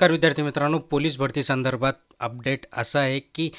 नमस्कार विद्यार्थी मित्रांनो, पोलीस भरती संदर्भात अपडेट असा आहे की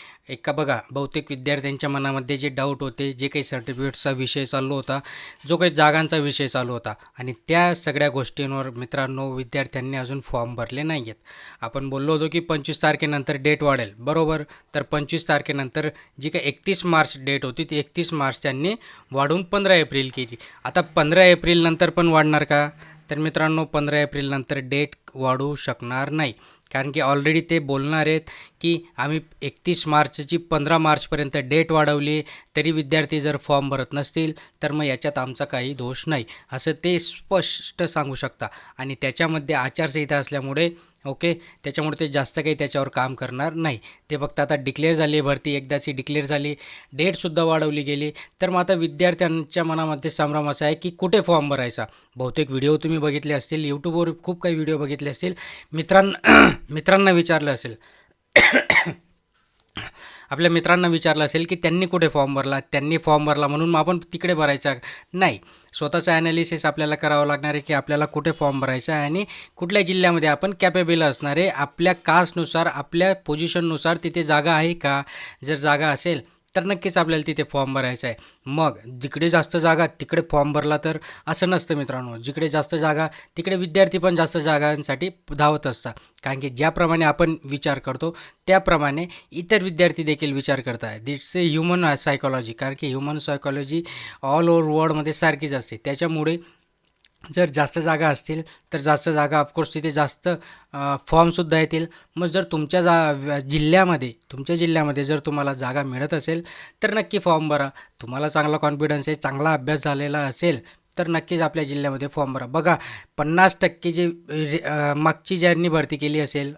बघा, बहुतेक विद्यार्थ्यांच्या मनामध्ये जे डाऊट होते, जे काही सर्टिफिकेटचा विषय चालू होता, जो काही जागांचा विषय चालू होता आणि त्या सगळ्या गोष्टींवर मित्रांनो विद्यार्थ्यांनी अजून फॉर्म भरले नाही आहेत. आपण बोललो होतो की 25 तारखेनंतर डेट वाढेल, बरोबर. तर 25 तारखेनंतर जी काही 31 मार्च डेट होती ती 31 मार्च त्यांनी वाढवून 15 एप्रिल केली. आता 15 एप्रिल नंतर पण वाढणार का? तर मित्रांनो 15 एप्रिलनंतर डेट वाढू शकणार नाही, कारण की ऑलरेडी ते बोलणार आहेत की आम्ही 31 मार्चची 15 मार्चपर्यंत डेट वाढवली, तरी विद्यार्थी जर फॉर्म भरत नसतील तर मग याच्यात आमचा काही दोष नाही, असं ते स्पष्ट सांगू शकता. आणि त्याच्यामध्ये आचारसंहिता असल्यामुळे त्याच्यामुळे ते जास्त काही त्याच्यावर काम करणार नाही. ते फक्त आता डिक्लेअर झाली आहे भरती, एकदाची डिक्लेअर झाली, डेटसुद्धा वाढवली गेली. तर मग आता विद्यार्थ्यांच्या मनामध्ये संभ्रम असा आहे की कुठे फॉर्म भरायचा. बहुतेक व्हिडिओ तुम्ही बघितले असतील, यूट्यूबवर खूप काही व्हिडिओ बघितले असतील, मित्रांना विचारलं असेल आपल्या मित्रांना विचारलं असेल की त्यांनी कुठे फॉर्म भरला, त्यांनी फॉर्म भरला म्हणून मग आपण तिकडे भरायचा नाही. स्वतःचं ॲनालिसिस आपल्याला करावं लागणार आहे की आपल्याला कुठे फॉर्म भरायचा आहे आणि कुठल्या जिल्ह्यामध्ये आपण कॅपेबल असणार आहे. आपल्या कास्टनुसार, आपल्या पोझिशननुसार तिथे जागा आहे का? जर जागा असेल तर नक्कीच आपल्याला तिथे फॉर्म भरायचा आहे. मग जिकडे जास्त जागा तिकडे फॉर्म भरला तर असं नसतं मित्रांनो. जिकडे जास्त जागा तिकडे विद्यार्थी पण जास्त जागांसाठी धावत असतात, कारण की ज्याप्रमाणे आपण विचार करतो त्याप्रमाणे इतर विद्यार्थी देखील विचार करत आहेत. इट्स ए ह्युमन सायकॉलॉजी, कारण की ह्युमन सायकॉलॉजी ऑल ओव्हर वर्ल्डमध्ये सारखीच असते. त्याच्यामुळे जर जास्त जागा असतील तर जास्त जागा ऑफकोर्स तिथे जास्त फॉर्मसुद्धा येतील. मग जर तुमच्या जिल्ह्यामध्ये जर तुम्हाला जागा मिळत असेल तर नक्की फॉर्म भरा. तुम्हाला चांगला कॉन्फिडन्स आहे, चांगला अभ्यास झालेला असेल तर नक्कीच आपल्या जिल्ह्यामध्ये फॉर्म भरा. बघा 50% जे मागची ज्यांनी भरती केली असेल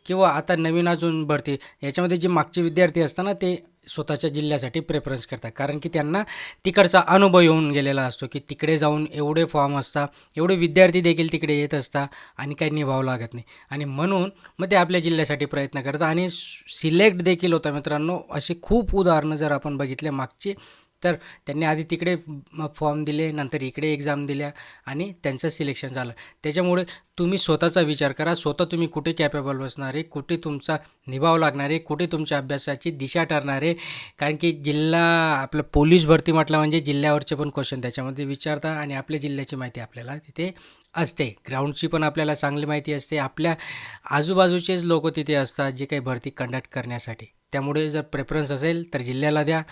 किंवा आता नवीन अजून भरती, याच्यामध्ये जे मागचे विद्यार्थी असतात ना ते स्वतःच्या जिल्ह्यासाठी प्रेफरन्स करतात, कारण की त्यांना तिकडचा अनुभव येऊन गेलेला असतो की तिकडे जाऊन एवढे फॉर्म असतात, एवढे विद्यार्थी देखील तिकडे येत असतात आणि काही निभावं लागत नाही. आणि म्हणून मग ते आपल्या जिल्ह्यासाठी प्रयत्न करतात आणि सिलेक्ट देखील होता मित्रांनो. अशी खूप उदाहरणं जर आपण बघितले मागची, तर त्यांनी आधी तिकडे फॉर्म दिले, नंतर इकडे एक्झाम दिल्या आणि त्यांचं सिलेक्शन झालं. त्याच्यामुळे तुम्ही स्वतःचा विचार करा, स्वतः तुम्ही कुठे कॅपेबल बसणार आहे, कुठे तुमचा निभाव लागणार आहे, कुठे तुमच्या अभ्यासाची दिशा ठरणार आहे. कारण की आपलं पोलीस भरती म्हटलं म्हणजे जिल्ह्यावरचे पण क्वेश्चन त्याच्यामध्ये विचारता आणि आपल्या जिल्ह्याची माहिती आपल्याला तिथे असते. ग्राउंडची पण आपल्याला चांगली माहिती असते, आपल्या आजूबाजूचेच लोक तिथे असतात जे काही भरती कंडक्ट करण्यासाठी. त्यामुळे जर प्रेफरन्स असेल तर जिल्ह्याला द्या.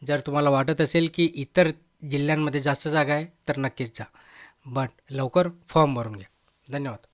जर तुम्हाला वाटत असेल की इतर जिल्ह्यांमध्ये जास्त जागा आहे तर नक्कीच जा, बट लवकर फॉर्म भरून घ्या. धन्यवाद.